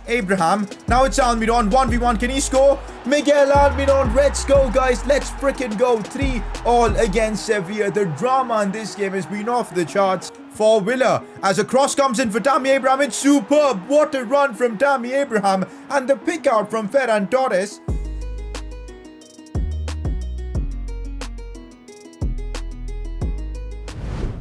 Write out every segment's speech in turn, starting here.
Abraham. Now it's Almiron. 1v1. Can he score? Miguel Almiron. Let's go, guys. Let's freaking go. 3-all against Sevilla. The drama in this game has been off the charts for Villa. As a cross comes in for Tammy Abraham. It's superb. What a run from Tammy Abraham. And the pick out from Ferran Torres.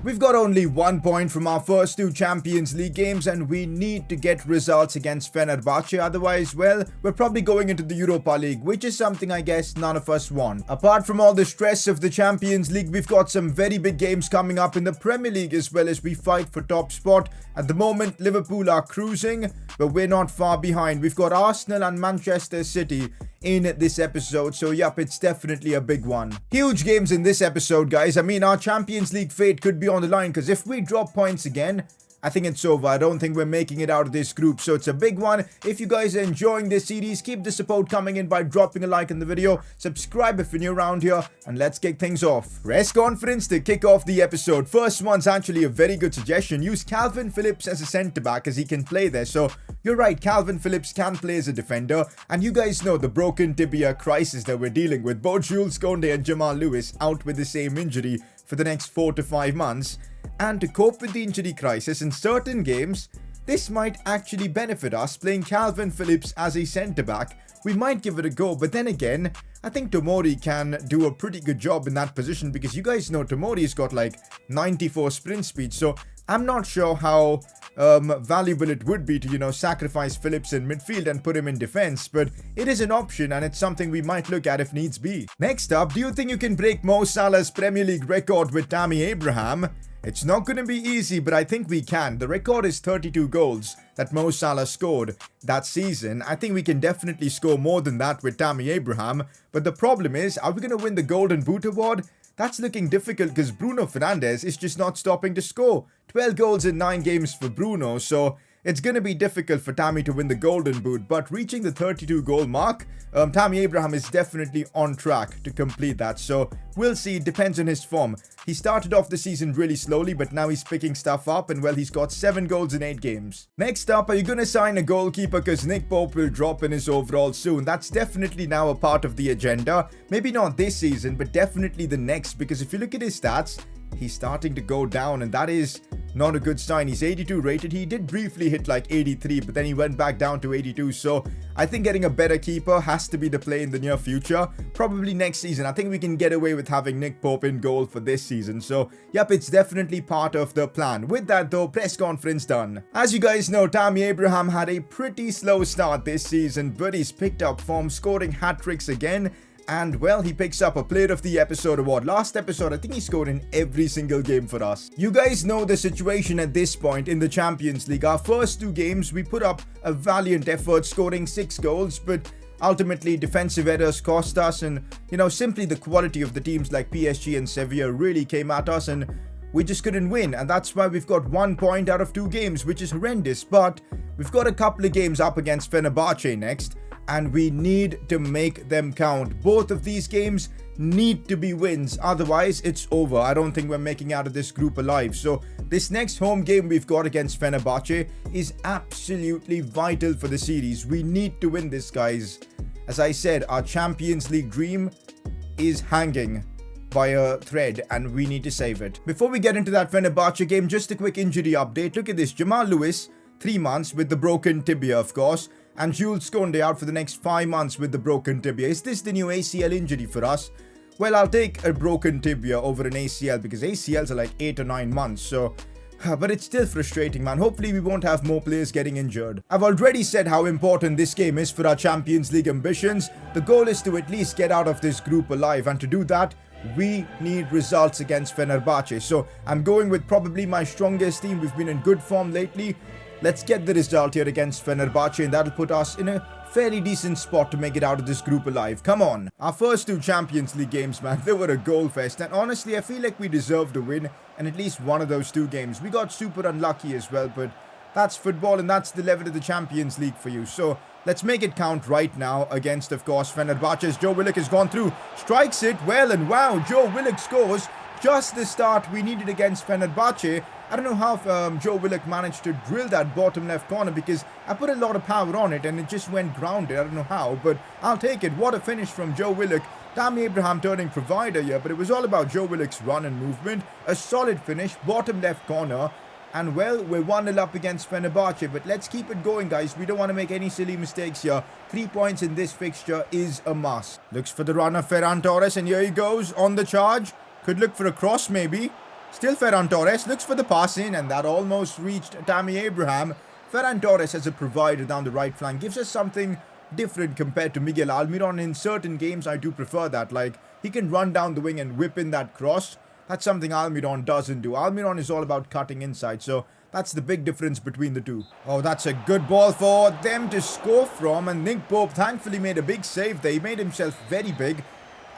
We've got only 1 point from our first 2 Champions League games and we need to get results against Fenerbahce. Otherwise, well, we're probably going into the Europa League, which is something I guess none of us want. Apart from all the stress of the Champions League, we've got some very big games coming up in the Premier League as well as we fight for top spot. At the moment, Liverpool are cruising, but we're not far behind. We've got Arsenal and Manchester City in this episode, so yup, it's definitely a big one. Huge games in this episode, guys. I mean, our Champions League fate could be on the line, because if we drop points again, I think it's over. I don't think we're making it out of this group, so it's a big one. If you guys are enjoying this series, keep the support coming in by dropping a like in the video, subscribe if you're new around here, and let's kick things off. Press conference to kick off the episode. First one's actually a very good suggestion. Use Calvin Phillips as a centre-back as he can play there, so you're right, Calvin Phillips can play as a defender, and you guys know the broken tibia crisis that we're dealing with. Both Jules Koundé and Jamal Lewis out with the same injury for the next 4 to 5 months. And to cope with the injury crisis in certain games, this might actually benefit us playing Calvin Phillips as a centre-back. We might give it a go, but then again, I think Tomori can do a pretty good job in that position because you guys know Tomori's got like 94 sprint speed, so I'm not sure how valuable it would be to, you know, sacrifice Phillips in midfield and put him in defense, but it is an option and it's something we might look at if needs be. Next up, do you think you can break Mo Salah's Premier League record with Tammy Abraham? It's not going to be easy, but I think we can. The record is 32 goals that Mo Salah scored that season. I think we can definitely score more than that with Tammy Abraham. But the problem is, are we going to win the Golden Boot award? That's looking difficult because Bruno Fernandes is just not stopping to score. 12 goals in 9 games for Bruno, so it's going to be difficult for Tammy to win the Golden Boot, but reaching the 32 goal mark, Tammy Abraham is definitely on track to complete that, so we'll see. It depends on his form. He started off the season really slowly, but now he's picking stuff up, and well, he's got 7 goals in 8 games. Next up, are you going to sign a goalkeeper because Nick Pope will drop in his overall soon? That's definitely now a part of the agenda. Maybe not this season, but definitely the next, because if you look at his stats, he's starting to go down, and that is not a good sign. He's 82 rated. He did briefly hit like 83, but then he went back down to 82. So I think getting a better keeper has to be the play in the near future. Probably next season. I think we can get away with having Nick Pope in goal for this season. So yep, it's definitely part of the plan. With that though, press conference done. As you guys know, Tammy Abraham had a pretty slow start this season, but he's picked up form, scoring hat-tricks again. And well, he picks up a Player of the Episode award. Last episode, I think he scored in every single game for us. You guys know the situation at this point in the Champions League. Our first 2 games, we put up a valiant effort, scoring 6 goals, but ultimately defensive errors cost us, and you know, simply the quality of the teams like PSG and Sevilla really came at us, and we just couldn't win. And that's why we've got 1 point out of 2 games, which is horrendous. But we've got a couple of games up against Fenerbahce next, and we need to make them count. Both of these games need to be wins, otherwise it's over. I don't think we're making out of this group alive. So this next home game we've got against Fenerbahce is absolutely vital for the series. We need to win this, guys. As I said, our Champions League dream is hanging by a thread and we need to save it. Before we get into that Fenerbahce game, just a quick injury update. Look at this. Jamal Lewis, 3 months with the broken tibia, of course. And Jules Koundé out for the next 5 months with the broken tibia. Is this the new ACL injury for us? Well, I'll take a broken tibia over an ACL because ACLs are like 8 or 9 months. So, but it's still frustrating, man. Hopefully we won't have more players getting injured. I've already said how important this game is for our Champions League ambitions. The goal is to at least get out of this group alive. And to do that, we need results against Fenerbahce. So I'm going with probably my strongest team. We've been in good form lately. Let's get the result here against Fenerbahce, and that'll put us in a fairly decent spot to make it out of this group alive. Come on. Our first 2 Champions League games, man, they were a goal fest. And honestly, I feel like we deserved a win in at least one of those 2 games. We got super unlucky as well, but that's football and that's the level of the Champions League for you. So let's make it count right now against, of course, Fenerbahce. Joe Willock has gone through, strikes it well, and wow, Joe Willock scores just the start we needed against Fenerbahce. I don't know how Joe Willock managed to drill that bottom left corner, because I put a lot of power on it and it just went grounded. I don't know how, but I'll take it. What a finish from Joe Willock. Tammy Abraham turning provider here, but it was all about Joe Willock's run and movement. A solid finish, bottom left corner. And well, we're 1-0 up against Fenerbahce, but let's keep it going, guys. We don't want to make any silly mistakes here. 3 points in this fixture is a must. Looks for the runner, Ferran Torres, and here he goes on the charge. Could look for a cross, maybe. Still Ferran Torres, looks for the pass in, and that almost reached Tammy Abraham. Ferran Torres as a provider down the right flank gives us something different compared to Miguel Almiron. In certain games, I do prefer that. Like, he can run down the wing and whip in that cross. That's something Almiron doesn't do. Almiron is all about cutting inside, so that's the big difference between the two. Oh, that's a good ball for them to score from, and Nick Pope thankfully made a big save there. He made himself very big,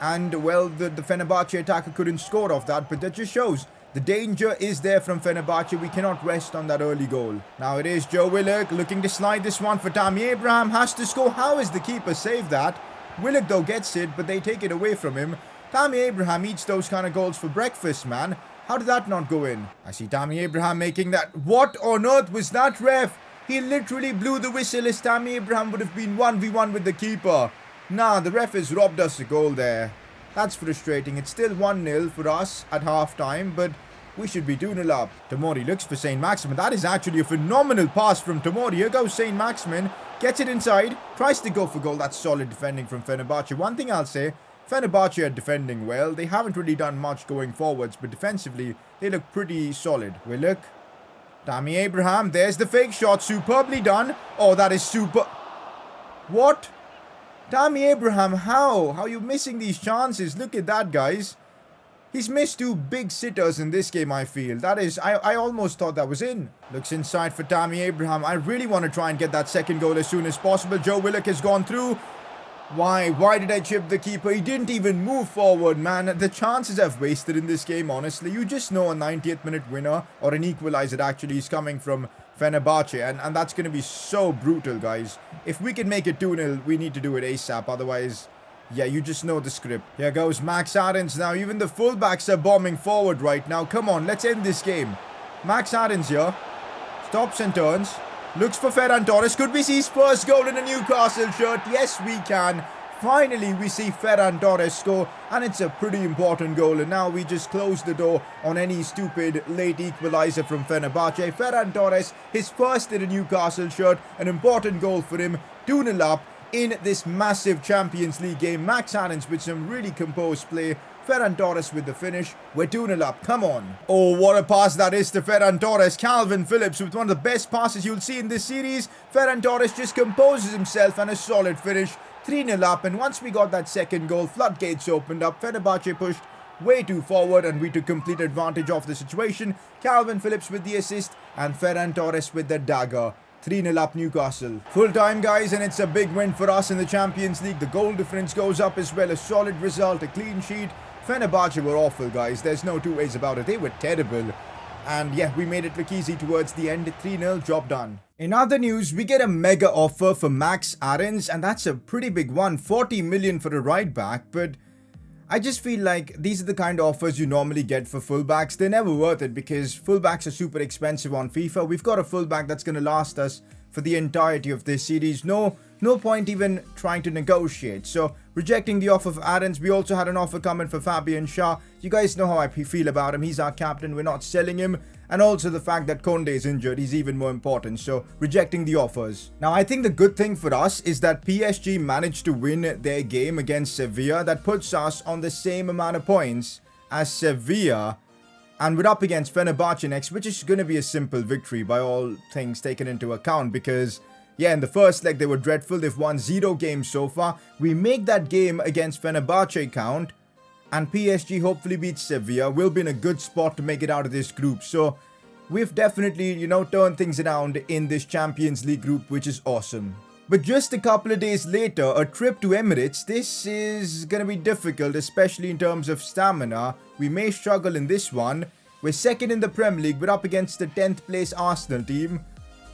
and well, the Fenerbahce attacker couldn't score off that, but that just shows the danger is there from Fenerbahce. We cannot rest on that early goal. Now it is Joe Willock looking to slide this one for Tammy Abraham. Has to score. How is the keeper saved that? Willock though gets it, but they take it away from him. Tammy Abraham eats those kind of goals for breakfast, man. How did that not go in? I see Tammy Abraham making that. What on earth was that, ref? He literally blew the whistle as Tammy Abraham would have been 1v1 with the keeper. Nah, the ref has robbed us a goal there. That's frustrating. It's still 1-0 for us at half-time, but we should be 2-0 up. Tomori looks for Saint Maximin. That is actually a phenomenal pass from Tomori. Here goes Saint Maximin. Gets it inside. Tries to go for goal. That's solid defending from Fenerbahce. One thing I'll say, Fenerbahce are defending well. They haven't really done much going forwards, but defensively, they look pretty solid. Willock. Tammy Abraham. There's the fake shot. Superbly done. Oh, that is super... What? Tammy Abraham, how? How are you missing these chances? Look at that, guys. He's missed 2 big sitters in this game, I feel. That is... I almost thought that was in. Looks inside for Tammy Abraham. I really want to try and get that second goal as soon as possible. Joe Willock has gone through. Why did I chip the keeper? He didn't even move forward, man. The chances I've wasted in this game, honestly. You just know a 90th minute winner or an equalizer actually is coming from Fenerbahce. And that's going to be so brutal, guys. If we can make it 2-0, we need to do it ASAP. Otherwise, yeah, you just know the script. Here goes Max Aarons now. Even the fullbacks are bombing forward right now. Come on, let's end this game. Max Aarons here. Stops and turns. Looks for Ferran Torres. Could we see Spurs goal in a Newcastle shirt? Yes, we can. Finally, we see Ferran Torres score, and it's a pretty important goal. And now we just close the door on any stupid late equalizer from Fenerbahce. Ferran Torres, his first in a Newcastle shirt. An important goal for him. 2-0 up in this massive Champions League game. Max Aarons with some really composed play. Ferran Torres with the finish. We're 2-0 up. Come on. Oh, what a pass that is to Ferran Torres. Calvin Phillips with one of the best passes you'll see in this series. Ferran Torres just composes himself and a solid finish. 3-0 up. And once we got that second goal, floodgates opened up. Fenerbahce pushed way too forward and we took complete advantage of the situation. Calvin Phillips with the assist and Ferran Torres with the dagger. 3-0 up Newcastle. Full time, guys, and it's a big win for us in the Champions League. The goal difference goes up as well. A solid result, a clean sheet. Fenerbahce were awful, guys. There's no two ways about it. They were terrible. And yeah, we made it look easy towards the end. 3-0, job done. In other news, we get a mega offer for Max Aarons, and that's a pretty big one. 40 million for a right back, but I just feel like these are the kind of offers you normally get for fullbacks. They're never worth it because fullbacks are super expensive on FIFA. We've got a fullback that's going to last us for the entirety of this series. No point even trying to negotiate. So rejecting the offer for Aarons. We also had an offer coming for Fabian Schär. You guys know how I feel about him. He's our captain. We're not selling him. And also the fact that Conde is injured is even more important. So rejecting the offers. Now I think the good thing for us is that PSG managed to win their game against Sevilla. That puts us on the same amount of points as Sevilla. And we're up against Fenerbahce next, which is going to be a simple victory by all things taken into account. Because, yeah, in the first leg they were dreadful. They've won 0 games so far. We make that game against Fenerbahce count. And PSG hopefully beats Sevilla. We'll be in a good spot to make it out of this group. So we've definitely, turned things around in this Champions League group, which is awesome. But just a couple of days later, a trip to Emirates. This is going to be difficult, especially in terms of stamina. We may struggle in this one. We're second in the Premier League. We're up against the 10th place Arsenal team.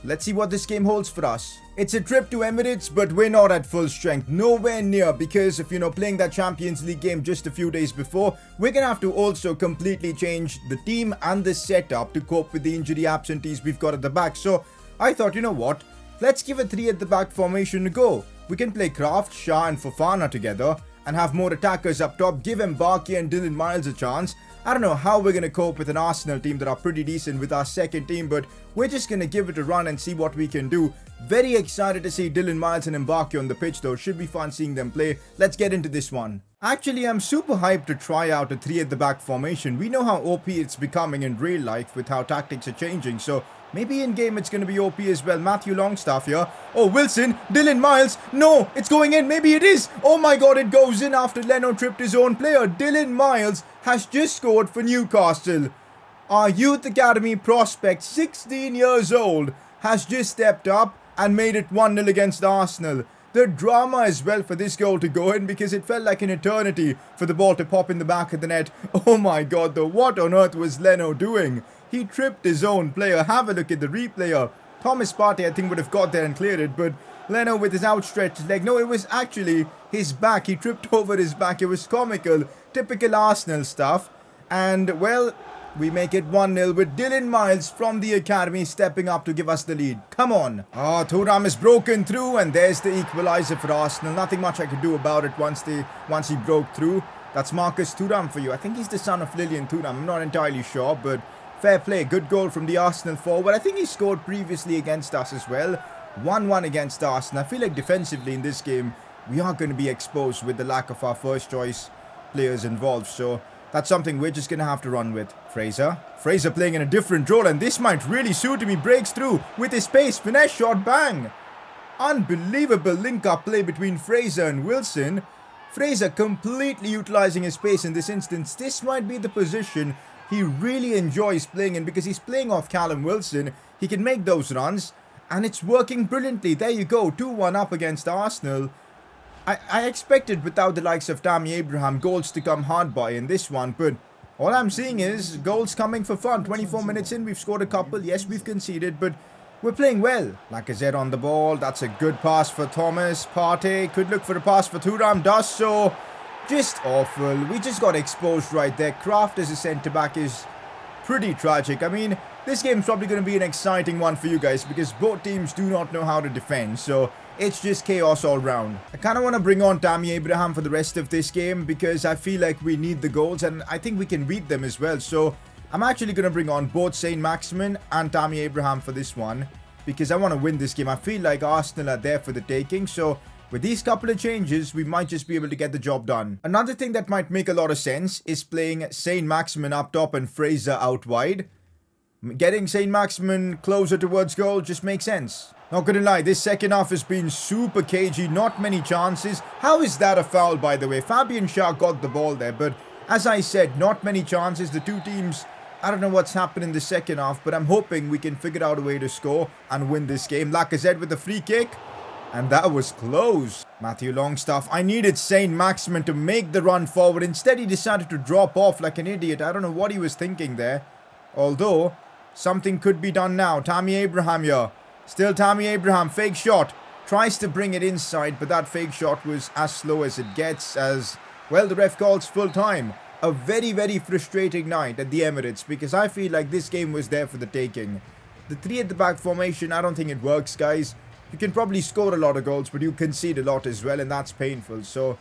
let's see what this game holds for us. It's a trip to Emirates, but we're not at full strength. Nowhere near, because if playing that Champions League game just a few days before, we're gonna have to also completely change the team and the setup to cope with the injury absentees we've got at the back. So I thought, you know what? Let's give a 3 at the back formation a go. We can play Kraft, Shah and Fofana together and have more attackers up top, give Mbappe and Dylan Miles a chance. I don't know how we're going to cope with an Arsenal team that are pretty decent with our second team, but we're just going to give it a run and see what we can do. Very excited to see Dylan Miles and Mbappe on the pitch though. Should be fun seeing them play. Let's get into this one. Actually, I'm super hyped to try out a 3 at the back formation. We know how OP it's becoming in real life with how tactics are changing, so maybe in game it's going to be OP as well. Matthew Longstaff here. Oh, Wilson, Dylan Miles. No, it's going in. Maybe it is. Oh my god, it goes in after Leno tripped his own player. Dylan Miles has just scored for Newcastle. Our youth academy prospect, 16 years old, has just stepped up and made it 1-0 against Arsenal. The drama as well for this goal to go in, because it felt like an eternity for the ball to pop in the back of the net. Oh my god though, what on earth was Leno doing? He tripped his own player. Have a look at the replay here. Thomas Partey I think would have got there and cleared it, but Leno with his outstretched leg. No, it was actually his back. He tripped over his back. It was comical. Typical Arsenal stuff. And well, we make it 1-0 with Dylan Miles from the academy stepping up to give us the lead. Come on. Oh, Thuram is broken through and there's the equaliser for Arsenal. Nothing much I could do about it once he broke through. That's Marcus Thuram for you. I think he's the son of Lilian Thuram. I'm not entirely sure, but fair play. Good goal from the Arsenal forward. I think he scored previously against us as well. 1-1 against Arsenal. I feel like defensively in this game, we are going to be exposed with the lack of our first choice players involved. So that's something we're just going to have to run with. Fraser playing in a different role, and this might really suit him. He breaks through with his pace. Finesse shot, bang. Unbelievable link-up play between Fraser and Wilson. Fraser completely utilizing his pace in this instance. This might be the position he really enjoys playing in, because he's playing off Callum Wilson. He can make those runs, and it's working brilliantly. There you go, 2-1 up against Arsenal. I expected without the likes of Tammy Abraham goals to come hard by in this one, but all I'm seeing is goals coming for fun. 24 minutes in, we've scored a couple. Yes, we've conceded, but we're playing well. Lacazette on the ball. That's a good pass for Thomas. Partey could look for a pass for Thuram. Does so. Just awful. We just got exposed right there. Kraft as a centre-back is pretty tragic. I mean, this game's probably going to be an exciting one for you guys, because both teams do not know how to defend. So it's just chaos all round. I kind of want to bring on Tammy Abraham for the rest of this game, because I feel like we need the goals and I think we can beat them as well. So I'm actually going to bring on both Saint-Maximin and Tammy Abraham for this one, because I want to win this game. I feel like Arsenal are there for the taking. So with these couple of changes, we might just be able to get the job done. Another thing that might make a lot of sense is playing Saint-Maximin up top and Fraser out wide. Getting Saint-Maximin closer towards goal just makes sense. Not gonna lie, this second half has been super cagey. Not many chances. How is that a foul, by the way? Fabian Schär got the ball there, but as I said, not many chances. The two teams, I don't know what's happened in the second half, but I'm hoping we can figure out a way to score and win this game. Lacazette with the free kick. And that was close. Matthew Longstaff. I needed Saint-Maximin to make the run forward. Instead, he decided to drop off like an idiot. I don't know what he was thinking there. Although, something could be done now. Tammy Abraham here. Still Tammy Abraham. Fake shot. Tries to bring it inside, but that fake shot was as slow as it gets, as, well, the ref calls full time. A very, very frustrating night at the Emirates, because I feel like this game was there for the taking. The 3 at the back formation, I don't think it works, guys. You can probably score a lot of goals, but you concede a lot as well, and that's painful. So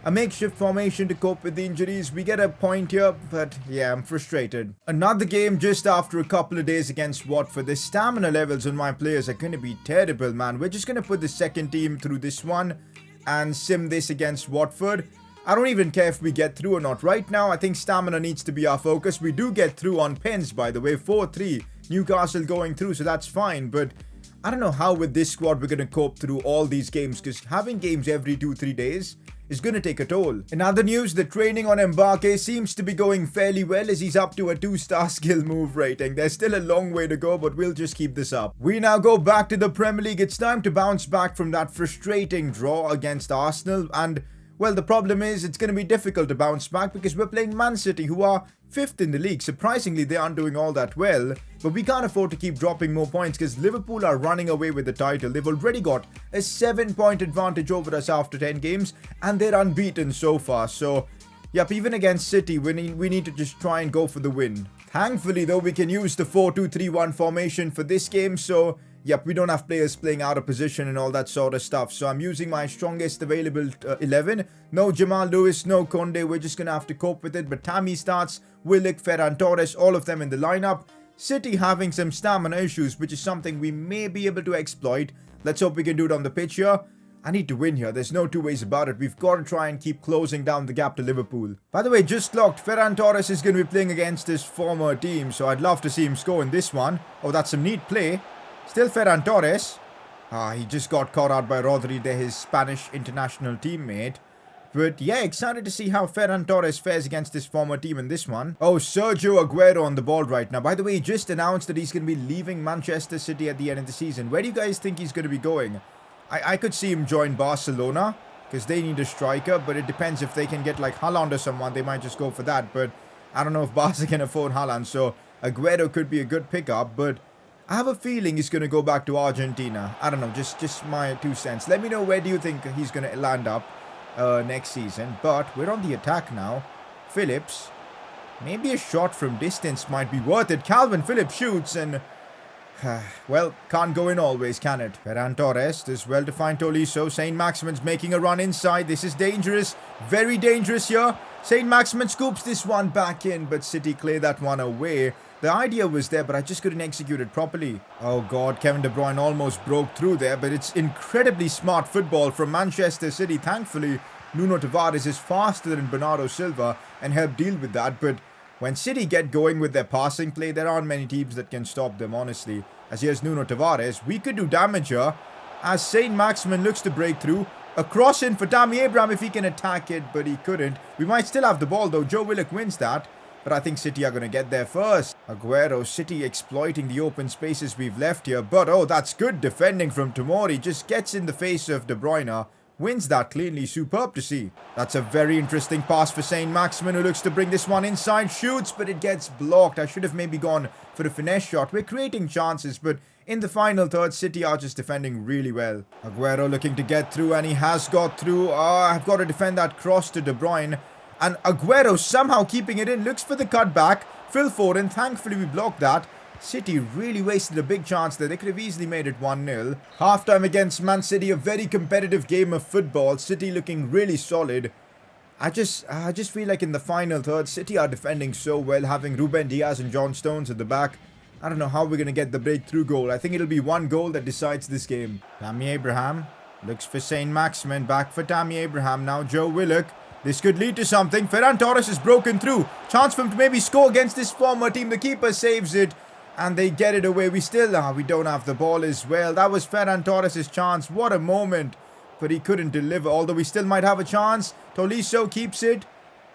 a makeshift formation to cope with the injuries. We get a point here, but yeah, I'm frustrated. Another game just after a couple of days against Watford. The stamina levels on my players are going to be terrible, man. We're just going to put the second team through this one and sim this against Watford. I don't even care if we get through or not. Right now, I think stamina needs to be our focus. We do get through on pens, by the way. 4-3. Newcastle going through, so that's fine, but I don't know how with this squad we're going to cope through all these games, because having games every 2-3 days is going to take a toll. In other news, the training on Mbappe seems to be going fairly well, as he's up to a 2-star skill move rating. There's still a long way to go, but we'll just keep this up. We now go back to the Premier League. It's time to bounce back from that frustrating draw against Arsenal, and Well, the problem is it's going to be difficult to bounce back because we're playing Man City, who are 5th in the league. Surprisingly, they aren't doing all that well, but we can't afford to keep dropping more points because Liverpool are running away with the title. They've already got a 7-point advantage over us after 10 games, and they're unbeaten so far. So, yep, even against City, we need to just try and go for the win. Thankfully, though, we can use the 4-2-3-1 formation for this game, so yep, we don't have players playing out of position and all that sort of stuff. So I'm using my strongest available 11. No Jamal Lewis, no Conde. We're just going to have to cope with it. But Tammy starts, Willock, Ferran Torres, all of them in the lineup. City having some stamina issues, which is something we may be able to exploit. Let's hope we can do it on the pitch here. I need to win here. There's no two ways about it. We've got to try and keep closing down the gap to Liverpool. By the way, just locked, Ferran Torres is going to be playing against his former team. So I'd love to see him score in this one. Oh, that's some neat play. Still Ferran Torres. He just got caught out by Rodri there, his Spanish international teammate. But yeah, excited to see how Ferran Torres fares against his former team in this one. Oh, Sergio Aguero on the ball right now. By the way, he just announced that he's going to be leaving Manchester City at the end of the season. Where do you guys think he's going to be going? I could see him join Barcelona because they need a striker, but it depends if they can get like Haaland or someone. They might just go for that, but I don't know if Barca can afford Haaland, so Aguero could be a good pickup, but I have a feeling he's going to go back to Argentina. I don't know, just my 2 cents. Let me know where do you think he's going to land up next season. But we're on the attack now. Phillips. Maybe a shot from distance might be worth it. Calvin Phillips shoots and... well, can't go in always, can it? Ferran Torres, this well-defined Tolisso. Saint Maximin's making a run inside. This is dangerous. Very dangerous here. Saint Maximin scoops this one back in, but City clear that one away. The idea was there, but I just couldn't execute it properly. Oh God, Kevin De Bruyne almost broke through there, but it's incredibly smart football from Manchester City. Thankfully, Nuno Tavares is faster than Bernardo Silva and helped deal with that, but when City get going with their passing play, there aren't many teams that can stop them, honestly. As here's Nuno Tavares, we could do damage here. As Saint Maximin looks to break through. A cross in for Tammy Abraham if he can attack it, but he couldn't. We might still have the ball though. Joe Willock wins that. But I think City are going to get there first. Aguero, City exploiting the open spaces we've left here. But oh, that's good defending from Tomori. Just gets in the face of De Bruyne. Wins that cleanly. Superb to see. That's a very interesting pass for Saint Maximin, who looks to bring this one inside. Shoots, but it gets blocked. I should have maybe gone for a finesse shot. We're creating chances, but in the final third, City are just defending really well. Aguero looking to get through, and he has got through. I've got to defend that cross to De Bruyne. And Aguero somehow keeping it in. Looks for the cutback. Phil Foden, thankfully we blocked that. City really wasted a big chance there. They could have easily made it 1-0. Halftime against Man City, a very competitive game of football. City looking really solid. I just feel like in the final third, City are defending so well, having Ruben Diaz and John Stones at the back. I don't know how we're going to get the breakthrough goal. I think it'll be one goal that decides this game. Tammy Abraham looks for Saint Maximin. Back for Tammy Abraham. Now Joe Willock. This could lead to something. Ferran Torres is broken through. Chance for him to maybe score against this former team. The keeper saves it. And they get it away. We don't have the ball as well. That was Ferran Torres' chance. What a moment. But he couldn't deliver. Although we still might have a chance. Tolisso keeps it.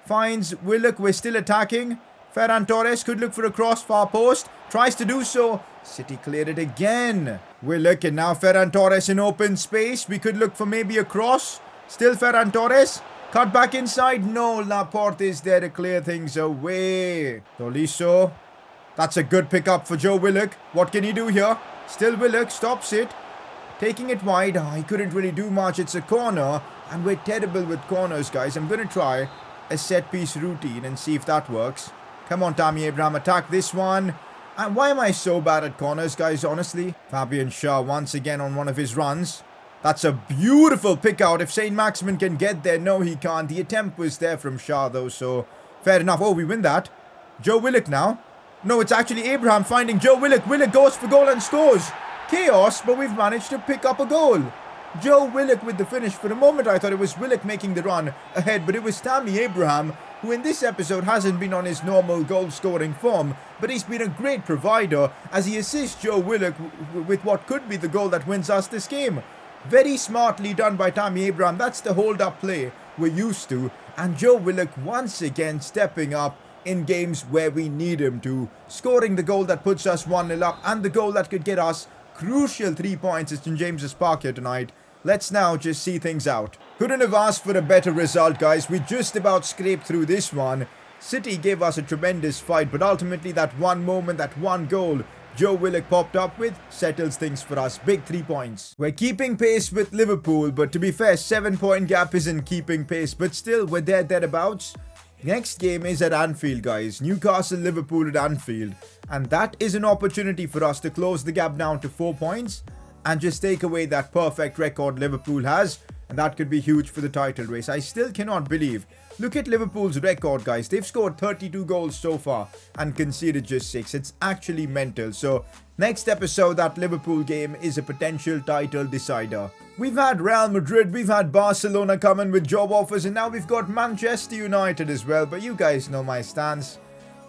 Finds Willock. We're still attacking. Ferran Torres could look for a cross far post. Tries to do so. City cleared it again. Willock and now Ferran Torres in open space. We could look for maybe a cross. Still Ferran Torres. Cut back inside. No, Laporte is there to clear things away. Tolisso. That's a good pickup for Joe Willock. What can he do here? Still Willock stops it. Taking it wide. He couldn't really do much. It's a corner. And we're terrible with corners, guys. I'm going to try a set-piece routine and see if that works. Come on, Tammy Abraham. Attack this one. And why am I so bad at corners, guys, honestly? Fabian Schär once again on one of his runs. That's a beautiful pick out. If Saint Maximin can get there. No, he can't. The attempt was there from Schär, though, so fair enough. Oh, we win that. Joe Willock now. No, it's actually Abraham finding Joe Willock. Willock goes for goal and scores. Chaos, but we've managed to pick up a goal. Joe Willock with the finish. For a moment, I thought it was Willock making the run ahead, but it was Tammy Abraham, who in this episode hasn't been on his normal goal-scoring form, but he's been a great provider as he assists Joe Willock with what could be the goal that wins us this game. Very smartly done by Tammy Abraham. That's the hold-up play we're used to. And Joe Willock once again stepping up in games where we need him to, scoring the goal that puts us 1-0 up and the goal that could get us crucial 3 points at St James's Park here tonight. Let's now just see things out. Couldn't have asked for a better result, guys. We just about scraped through this one. City gave us a tremendous fight, but ultimately that one moment, that one goal Joe Willock popped up with settles things for us. Big 3 points. We're keeping pace with Liverpool, but to be fair, 7-point gap isn't keeping pace, but still, we're thereabouts. Next game is at Anfield, guys. Newcastle, Liverpool at Anfield. And that is an opportunity for us to close the gap down to 4 points and just take away that perfect record Liverpool has. And that could be huge for the title race. I still cannot believe. Look at Liverpool's record, guys. They've scored 32 goals so far and conceded just 6. It's actually mental. So, next episode, that Liverpool game is a potential title decider. We've had Real Madrid, we've had Barcelona coming with job offers, and now we've got Manchester United as well. But you guys know my stance.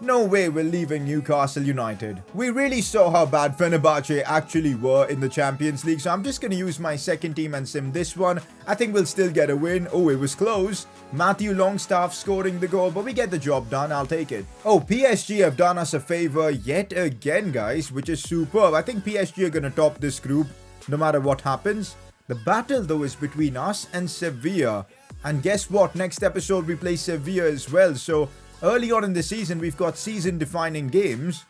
No way we're leaving Newcastle United. We really saw how bad Fenerbahce actually were in the Champions League, so I'm just going to use my second team and sim this one. I think we'll still get a win. Oh, it was close. Matthew Longstaff scoring the goal, but we get the job done. I'll take it. Oh, PSG have done us a favor yet again, guys, which is superb. I think PSG are going to top this group no matter what happens. The battle, though, is between us and Sevilla. And guess what? Next episode, we play Sevilla as well, so early on in the season, we've got season-defining games.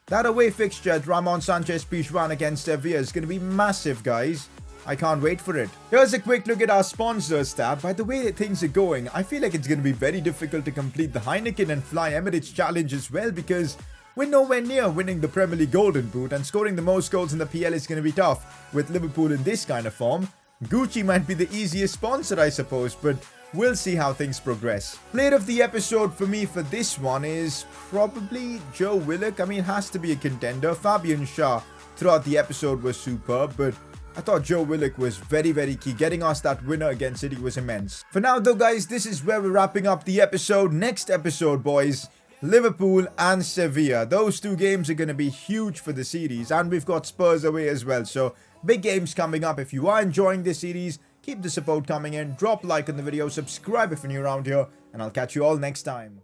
That away fixture at Ramon Sanchez Pizjuan against Sevilla is going to be massive, guys. I can't wait for it. Here's a quick look at our sponsors tab. By the way that things are going, I feel like it's going to be very difficult to complete the Heineken and Fly Emirates challenge as well, because we're nowhere near winning the Premier League Golden Boot, and scoring the most goals in the PL is going to be tough with Liverpool in this kind of form. Gucci might be the easiest sponsor, I suppose, but we'll see how things progress. Player of the episode for me for this one is probably Joe Willock. I mean, it has to be a contender. Fabian Shah throughout the episode was superb, but I thought Joe Willock was very, very key. Getting us that winner against City was immense. For now, though, guys, this is where we're wrapping up the episode. Next episode, boys, Liverpool and Sevilla. Those two games are going to be huge for the series, and we've got Spurs away as well. So, big games coming up. If you are enjoying this series, keep the support coming in. Drop a like on the video, subscribe if you're new around here, and I'll catch you all next time.